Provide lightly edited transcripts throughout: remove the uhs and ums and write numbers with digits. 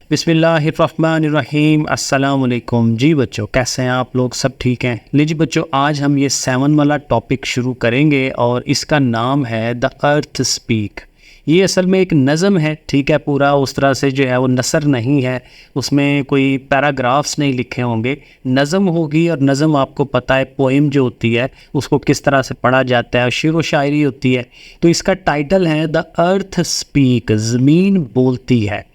बिस्मिल्लाहिर्रहमानिर्रहीम अस्सलाम वालेकुम। जी बच्चों, कैसे हैं आप लोग? सब ठीक हैं? लीजिए बच्चों, आज हम ये 7 वाला टॉपिक शुरू करेंगे और इसका नाम है द अर्थ स्पीक। ये असल में एक नज़म है, ठीक है। पूरा उस तरह से जो है वो नसर नहीं है, उसमें कोई पैराग्राफ्स नहीं लिखे होंगे, नज़म होगी। और नज़म आपको पता है पोएम जो होती है उसको किस तरह से पढ़ा जाता है, और शेर व शायरी होती है। तो इसका टाइटल है द अर्थ स्पीक, ज़मीन बोलती है।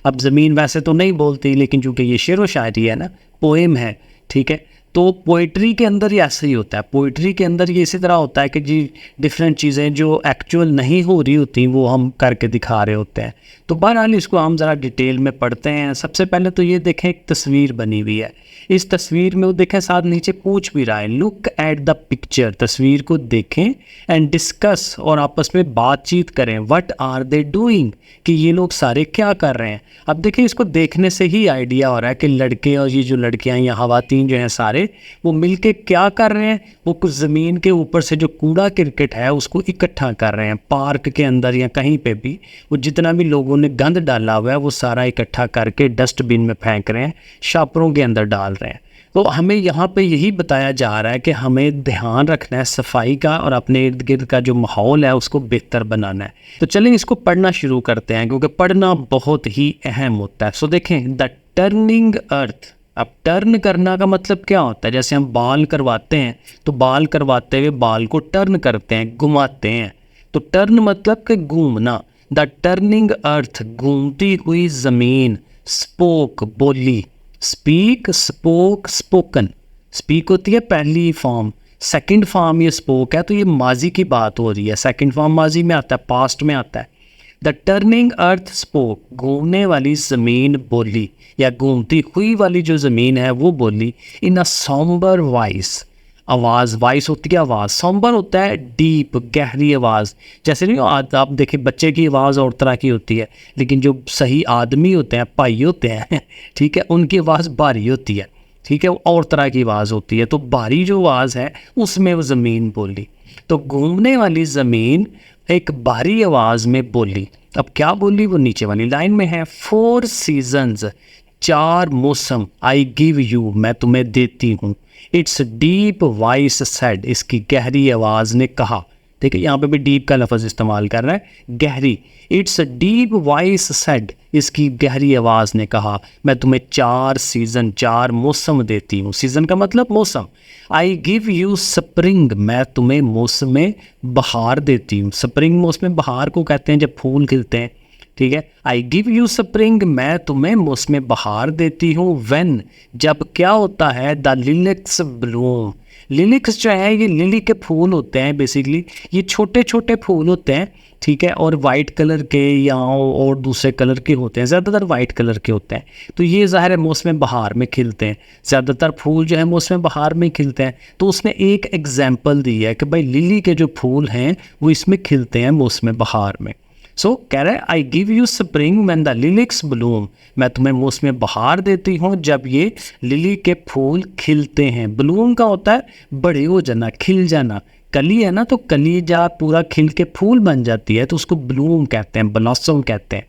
अब ज़मीन वैसे तो नहीं बोलती, लेकिन चूँकि ये शेर व शायरी है ना, पोएम है, ठीक है। तो पोइट्री के अंदर ये ऐसे ही होता है। पोइट्री के अंदर ये इसी तरह होता है कि जी डिफरेंट चीज़ें जो एक्चुअल नहीं हो रही होती वो हम करके दिखा रहे होते हैं। तो बहरहाल इसको हम ज़रा डिटेल में पढ़ते हैं। सबसे पहले तो ये देखें, एक तस्वीर बनी हुई है। इस तस्वीर में वो देखें, साथ नीचे पूछ भी रहा है, लुक एट द पिक्चर। तस्वीर को देखें एंड डिस्कस, और आपस में बातचीत करें। व्हाट आर दे डूइंग, कि ये लोग सारे क्या कर रहे हैं। अब देखिए, इसको देखने से ही आइडिया हो रहा है कि लड़के और ये जो लड़कियां या खवातीन जो हैं सारे, वो मिलके क्या कर रहे हैं। वो कुछ ज़मीन के ऊपर से जो कूड़ा क्रिकेट है उसको इकट्ठा कर रहे हैं। पार्क के अंदर या कहीं पे भी वो जितना भी लोगों ने गंद डाला हुआ है वो सारा इकट्ठा करके डस्टबिन में फेंक रहे हैं, शापरों के अंदर डाल रहे हैं। तो हमें यहाँ पे यही बताया जा रहा है कि हमें ध्यान रखना है सफाई का, और अपने इर्द गिर्द का जो माहौल है उसको बेहतर बनाना है। तो चलें इसको पढ़ना शुरू करते हैं, क्योंकि पढ़ना बहुत ही अहम होता है। सो देखें, द टर्निंग अर्थ। अब टर्न करना का मतलब क्या होता है? जैसे हम बाल करवाते हैं तो बाल करवाते हुए बाल को टर्न करते हैं, घुमाते हैं। तो टर्न मतलब कि घूमना। द टर्निंग अर्थ, घूमती हुई ज़मीन। स्पोक, बोली। Speak, spoke, spoken. स्पीक होती है पहली फॉर्म, सेकंड फॉर्म ये स्पोक है, तो ये माजी की बात हो रही है। सेकंड फॉर्म माजी में आता है, पास्ट में आता है। द टर्निंग अर्थ स्पोक, घूमने वाली ज़मीन बोली, या घूमती हुई वाली जो ज़मीन है वो बोली। इन अ सॉम्बर वॉइस, आवाज़, वॉइस होती है आवाज़, सॉम्बर होता है डीप, गहरी आवाज़। जैसे नहीं आप देखिए, बच्चे की आवाज़ और तरह की होती है, लेकिन जो सही आदमी होते हैं, भाई होते हैं ठीक है, उनकी आवाज़ भारी होती है, ठीक है, और तरह की आवाज़ होती है। तो भारी जो आवाज़ है उसमें वो ज़मीन बोली। तो घूमने वाली ज़मीन एक भारी आवाज़ में बोली। अब क्या बोली, वो नीचे वाली लाइन में है। 4 सीजन्स, 4 मौसम। आई गिव यू, मैं तुम्हें देती हूँ। इट्स डीप वॉइस सेड, इसकी गहरी आवाज़ ने कहा। ठीक है, यहाँ पे भी डीप का लफ्ज़ इस्तेमाल कर रहा है, गहरी। इट्स डीप वॉइस सेड, इसकी गहरी आवाज़ ने कहा, मैं तुम्हें 4 सीज़न, 4 मौसम देती हूँ। सीज़न का मतलब मौसम। आई गिव यू स्प्रिंग, मैं तुम्हें मौसम बहार देती हूँ। स्प्रिंग मौसम बहार को कहते हैं जब फूल खिलते हैं, ठीक है। आई गिव यू स्प्रिंग, मैं तुम्हें मौसम बहार देती हूँ। व्हेन, जब क्या होता है, द लिलिक्स ब्लूम। लिलिक्स जो है ये लिली के फूल होते हैं बेसिकली। ये छोटे छोटे फूल होते हैं, ठीक है, और वाइट कलर के या और दूसरे कलर के होते हैं, ज़्यादातर वाइट कलर के होते हैं। तो ये ज़ाहिर है मौसम बहार में खिलते हैं, ज़्यादातर फूल जो है मौसम बहार में खिलते हैं। तो उसने एक एग्जाम्पल दी है कि भाई लिली के जो फूल हैं वो इसमें खिलते हैं मौसम बहार में। सो कह रहा है, I give you spring when the lilacs bloom, मैं तुम्हें मौसम बहार देती हूँ जब ये लिली के फूल खिलते हैं। ब्लूम का होता है बड़े हो जाना, खिल जाना। कली है ना, तो कली जब पूरा खिल के फूल बन जाती है तो उसको ब्लूम कहते हैं, ब्लॉसम कहते हैं।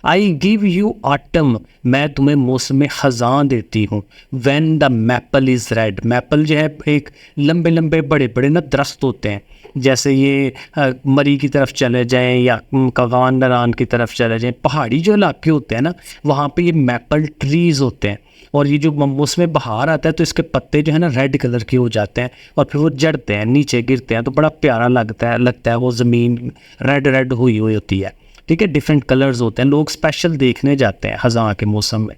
आई गिव यू ऑटम, मैं तुम्हें मौसम ख़ज़ां देती हूँ। When the maple is red, maple जो है एक लंबे लंबे बड़े बड़े ना दरख्त होते हैं। जैसे ये मरी की तरफ चले जाएं या कगान नरान की तरफ चले जाएं, पहाड़ी जो इलाके होते हैं ना, वहाँ पे ये मैपल ट्रीज़ होते हैं। और ये जो मौसम बहार आता है तो इसके पत्ते जो है ना रेड कलर के हो जाते हैं, और फिर वो जड़ते हैं, नीचे गिरते हैं, तो बड़ा प्यारा लगता है वो ज़मीन रेड रेड हुई हुई होती है, ठीक है। डिफरेंट कलर्स होते हैं, लोग स्पेशल देखने जाते हैं ख़ज़ां के मौसम में।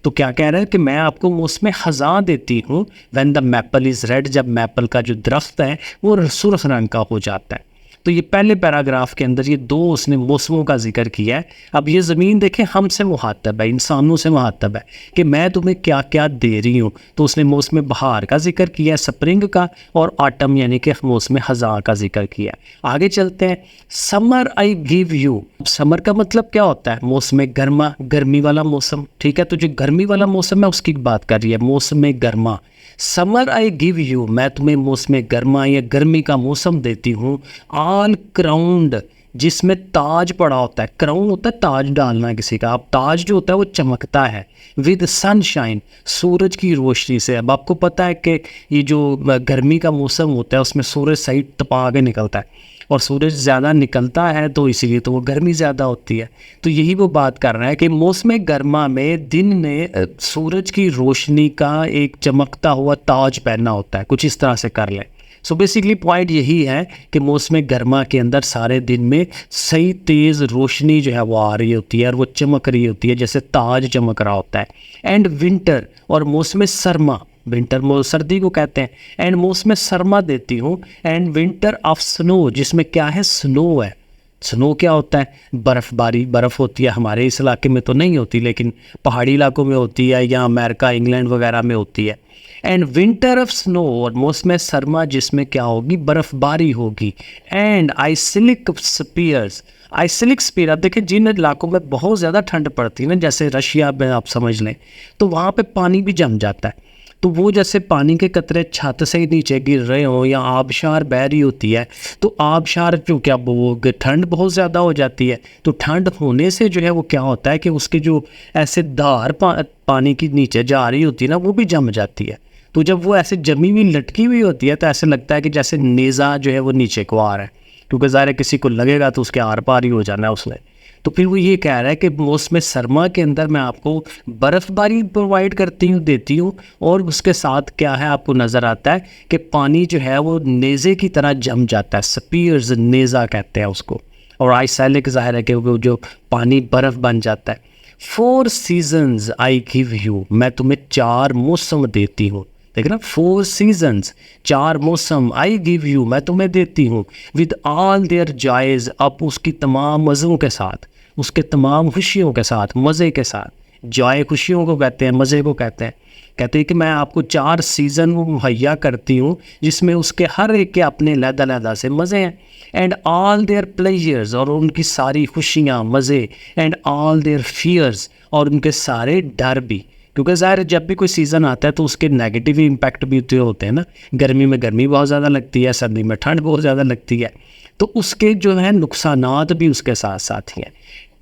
तो क्या कह रहा है कि मैं आपको मौसम ख़ज़ां देती हूँ। When the maple is red, जब मैपल का जो दरख्त है वो सुर्ख रंग का हो जाता है। तो ये पहले पैराग्राफ के अंदर ये 2 उसने मौसमों का जिक्र किया है। अब ये ज़मीन देखें हमसे मुखातब है, इंसानों से मुखातब है कि मैं तुम्हें क्या क्या दे रही हूँ। तो उसने मौसम बहार का जिक्र किया है, स्प्रिंग का, और ऑटम यानी कि मौसम ख़ज़ां का जिक्र किया है। आगे चलते हैं। Summer I give you, summer का मतलब क्या होता है? मौसम गर्मा, गर्मी वाला मौसम, ठीक है। तो जो गर्मी वाला मौसम है उसकी बात कर रही है, मौसम गर्मा। समर आई गिव यू, मैं तुम्हें मौसम गर्मा या गर्मी का मौसम देती हूँ। ऑल क्राउंड, जिसमें ताज पड़ा होता है, क्राउन होता है, ताज डालना है किसी का। अब ताज जो होता है वो चमकता है विद सनशाइन, सूरज की रोशनी से। अब आपको पता है कि ये जो गर्मी का मौसम होता है उसमें सूरज सही तपा के निकलता है, और सूरज ज़्यादा निकलता है तो इसीलिए तो वो गर्मी ज़्यादा होती है। तो यही वो बात कर रहा है कि मौसम गर्मा में दिन ने सूरज की रोशनी का एक चमकता हुआ ताज पहना होता है, कुछ इस तरह से कर लें। सो बेसिकली पॉइंट यही है कि मौसम गर्मा के अंदर सारे दिन में सही तेज़ रोशनी जो है वो आ रही होती है और वो चमक रही होती है जैसे ताज चमक रहा होता है। एंड विंटर, और मौसम सरमा, विंटर सर्दी को कहते हैं, एंड मौसम सरमा देती हूँ। एंड विंटर ऑफ स्नो, जिसमें क्या है, स्नो है। स्नो क्या होता है, बर्फ़बारी, बर्फ़ होती है। हमारे इस इलाके में तो नहीं होती, लेकिन पहाड़ी इलाकों में होती है, या अमेरिका इंग्लैंड वगैरह में होती है। एंड विंटर ऑफ स्नो, और मौसम सरमा जिसमें क्या होगी, बर्फ़बारी होगी। एंड आइसलिक स्पीयर्स, आइसलिक स्पीयर, आप देखिए जिन इलाकों में बहुत ज़्यादा ठंड पड़ती है ना, जैसे रशिया में आप समझ लें, तो वहाँ पे पानी भी जम जाता है। तो वो जैसे पानी के कतरे छत से ही नीचे गिर रहे हों, या आबशार बह रही होती है, तो आबशार जो क्या वो ठंड बहुत ज़्यादा हो जाती है। तो ठंड होने से जो है वो क्या होता है कि उसके जो ऐसे धार पानी की नीचे जा रही होती है ना, वो भी जम जाती है। तो जब वो ऐसे जमी हुई लटकी हुई होती है तो ऐसे लगता है कि जैसे नेज़ा जो है वो नीचे को आ रहा है, क्योंकि ज़ाहिर है किसी को लगेगा तो उसके आर पार ही हो जाना है उसने। तो फिर वो ये कह रहा है कि मौसम सरमा के अंदर मैं आपको बर्फ़बारी प्रोवाइड देती हूँ, और उसके साथ क्या है आपको नज़र आता है कि पानी जो है वो नेज़े की तरह जम जाता है, स्पीयर्स, नेज़ा कहते हैं उसको। और आइसैलिक ज़ाहिर है कि वो जो पानी बर्फ़ बन जाता है। 4 सीजन्स आई गिव यू, मैं तुम्हें 4 मौसम देती हूँ। देखना, 4 सीजन्स, 4 मौसम, आई गिव यू, मैं तुम्हें देती हूँ, विद ऑल देयर जॉयज़, अब उसकी तमाम मज़ों के साथ, उसके तमाम खुशियों के साथ, मज़े के साथ। जॉय खुशियों को कहते हैं, मज़े को कहते हैं। कहते हैं कि मैं आपको 4 सीज़न मुहैया करती हूँ जिसमें उसके हर एक के अपने लहदा से मज़े हैं। एंड ऑल देयर प्लेजर्स, और उनकी सारी खुशियाँ, मज़े। एंड ऑल देयर फियर्स, और उनके सारे डर भी, क्योंकि ज़ाहिर जब भी कोई सीज़न आता है तो उसके नेगेटिव इम्पैक्ट भी तो होते हैं ना। गर्मी में गर्मी बहुत ज़्यादा लगती है, सर्दी में ठंड बहुत ज़्यादा लगती है, तो उसके जो है नुकसानात भी उसके साथ साथ ही हैं।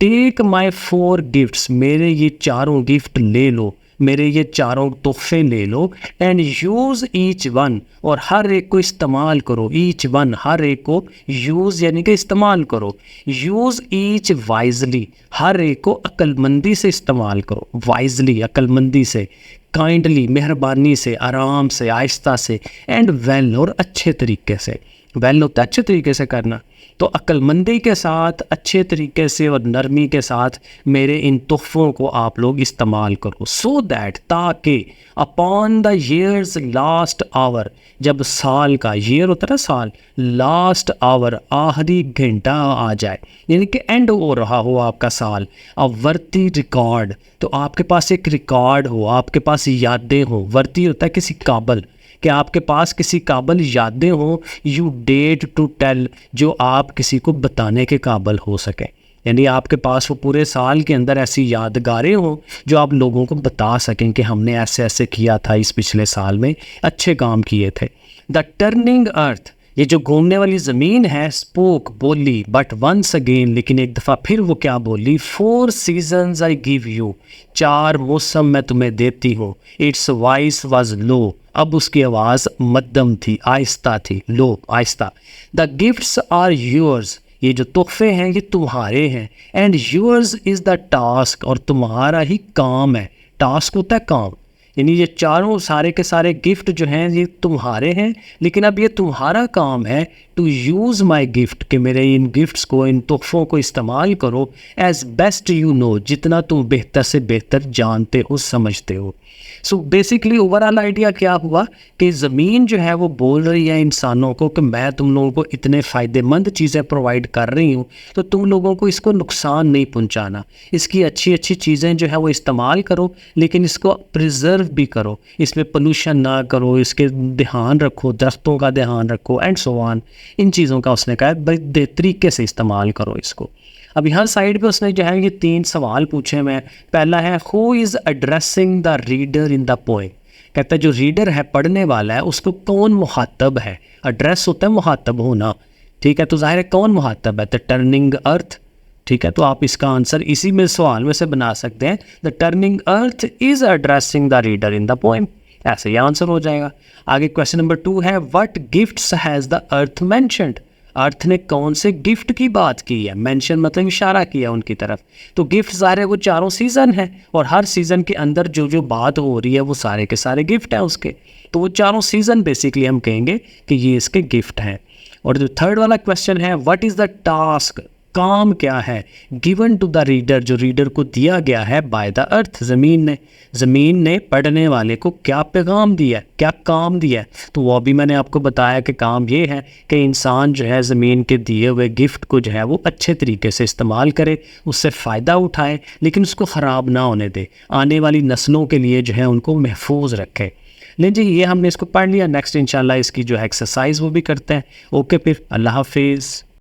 टेक माई 4 गिफ्ट्स, मेरे ये 4 गिफ्ट ले लो, मेरे ये 4 तोहफे ले लो। एंड यूज़ ईच वन, और हर एक को इस्तेमाल करो। ईच वन, हर एक को, यूज़ यानी कि इस्तेमाल करो। यूज़ ईच वाइजली, हर एक को अक्लमंदी से इस्तेमाल करो। वाइजली, अक्लमंदी से। काइंडली, मेहरबानी से, आराम से, आहिस्ता से। एंड वेल, और अच्छे तरीके से। वेल होता है अच्छे तरीके से करना, तो अक्लमंदी के साथ, अच्छे तरीके से और नरमी के साथ मेरे इन तोहफ़ों को आप लोग इस्तेमाल करो। सो दैट, ताकि upon the years last hour, जब साल का, ईयर होता है ना साल, लास्ट आवर, आखिरी घंटा आ जाए, यानी कि एंड हो रहा हो आपका साल, अब वर्ती रिकॉर्ड, तो आपके पास एक रिकॉर्ड हो, आपके पास यादें हो। वर्ती होता है किसी काबिल, कि आपके पास किसी काबिल यादें हो। यू डेट टू टेल, जो आप किसी को बताने के काबिल हो सके, यानी आपके पास वो पूरे साल के अंदर ऐसी यादगारें हों जो आप लोगों को बता सकें कि हमने ऐसे ऐसे किया था इस पिछले साल में, अच्छे काम किए थे। द टर्निंग अर्थ, ये जो घूमने वाली ज़मीन है, स्पोक, बोली, बट वंस अगेन, लेकिन एक दफ़ा फिर वो क्या बोली, 4 सीजन्स आई गिव यू, 4 मौसम मैं तुम्हें देती हूँ। इट्स वॉइस वाज लो, अब उसकी आवाज़ मध्यम थी, आहिस्ता थी, लो, आहिस्ता। द गिफ्ट्स आर योर्स, ये जो तोहफे हैं ये तुम्हारे हैं। And yours is the task, और तुम्हारा ही काम है। टास्क होता है काम, यानी ये चारों सारे के सारे गिफ्ट जो हैं ये तुम्हारे हैं, लेकिन अब ये तुम्हारा काम है टू यूज़ माई गिफ्ट, कि मेरे इन गिफ्ट्स को, इन तोहफ़ों को इस्तेमाल करो एज़ बेस्ट यू नो, जितना तुम बेहतर से बेहतर जानते हो, समझते हो। सो बेसिकली ओवरऑल आइडिया क्या हुआ कि ज़मीन जो है वो बोल रही है इंसानों को कि मैं तुम लोगों को इतने फ़ायदेमंद चीज़ें प्रोवाइड कर रही हूँ, तो तुम लोगों को इसको नुकसान नहीं पहुँचाना, इसकी अच्छी अच्छी चीज़ें जो है वो इस्तेमाल करो, लेकिन इसको प्रिजर्व भी करो, इसमें पोल्यूशन ना करो, इसके ध्यान रखो, दरख्तों का ध्यान रखो, एंड सो ऑन। इन चीज़ों का उसने कहा बड़े तरीके से इस्तेमाल करो इसको। अब यहाँ साइड पे उसने जो है ये 3 सवाल पूछे मैं। पहला है, who is addressing the reader in the poem, कहता है जो रीडर है, पढ़ने वाला है, उसको कौन मुखातब है। एड्रेस होता है मुखातब होना, ठीक है, तो ज़ाहिर है कौन मुहातब है? द टर्निंग अर्थ। ठीक है, तो आप इसका आंसर इसी में सवाल में से बना सकते हैं, the turning earth is addressing the reader in the poem. ऐसे ही आंसर हो जाएगा। आगे क्वेश्चन नंबर 2 है, what gifts has the earth mentioned? Earth ने कौन से गिफ्ट की बात की है? मेंशन मतलब इशारा किया उनकी तरफ। तो गिफ्ट ज़ाहिर है वो चारों सीज़न है, और हर सीज़न के अंदर जो जो बात हो रही है वो सारे के सारे गिफ्ट हैं उसके। तो वो चारों सीज़न बेसिकली हम कहेंगे कि ये इसके गिफ्ट हैं। और जो थर्ड वाला क्वेश्चन है, व्हाट इज़ द टास्क? काम क्या है? गिवन टू द रीडर, जो रीडर को दिया गया है बाय द अर्थ, ज़मीन ने पढ़ने वाले को क्या पैगाम दिया है, क्या काम दिया है? तो वो भी मैंने आपको बताया कि काम ये है कि इंसान जो है ज़मीन के दिए हुए गिफ्ट को जो है वो अच्छे तरीके से इस्तेमाल करे, उससे फ़ायदा उठाए, लेकिन उसको ख़राब ना होने दे, आने वाली नस्लों के लिए जो है उनको महफूज रखे। नहीं जी, ये हमने इसको पढ़ लिया। नेक्स्ट इंशाल्लाह इसकी जो है एक्सरसाइज वो भी करते हैं। ओके, फिर अल्लाह हाफिज़।